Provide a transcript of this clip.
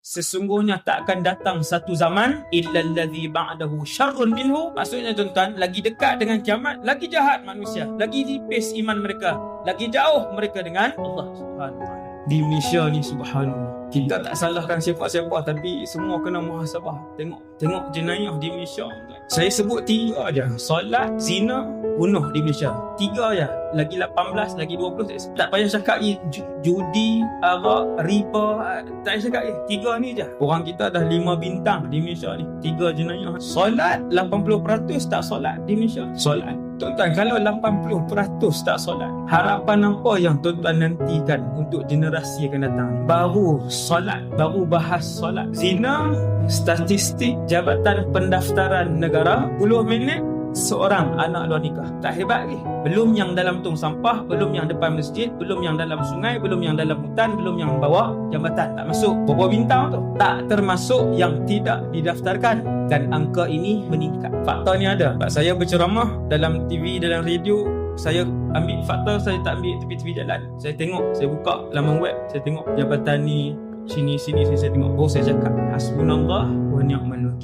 sesungguhnya tak akan datang satu zaman illa allazi ba'dahu syarrun minhu. Maksudnya tuan-tuan, lagi dekat dengan kiamat, lagi jahat manusia, lagi tipis iman mereka, lagi jauh mereka dengan Allah Subhanahu wa taala. Di Malaysia ni subhanallah, kita tak salahkan siapa-siapa, tapi semua kena muhasabah. Tengok jenayah di Malaysia. Saya sebut 3 aja: solat, zina, bunuh di Malaysia. 3 aja. Lagi 18, lagi 20, tak payah cakap ni judi, arak, riba, tak payah cakap ni. 3 ni je. Orang kita dah 5 bintang di Malaysia ni. 3 jenayah. Solat, 80% tak solat di Malaysia. Solat. Tuan-tuan, kalau 80% tak solat, harapan apa yang tuan-tuan nantikan untuk generasi akan datang? Baru solat, baru bahas solat. Zina, statistik Jabatan Pendaftaran Negara, 10 minit seorang anak luar nikah. Tak hebat ke? Belum yang dalam tong sampah, belum yang depan masjid, belum yang dalam sungai, belum yang dalam hutan, belum yang bawah jambatan. Tak masuk. Berapa bintang tu? Tak termasuk yang tidak didaftarkan. Dan angka ini meningkat. Fakta ni ada. Sebab saya berceramah dalam TV, dalam radio, saya ambil fakta, saya tak ambil tepi-tepi jalan. Saya tengok, saya buka laman web, saya tengok jabatan ni, sini saya tengok. Saya cakap hasbunallah wa ni'mal wakil.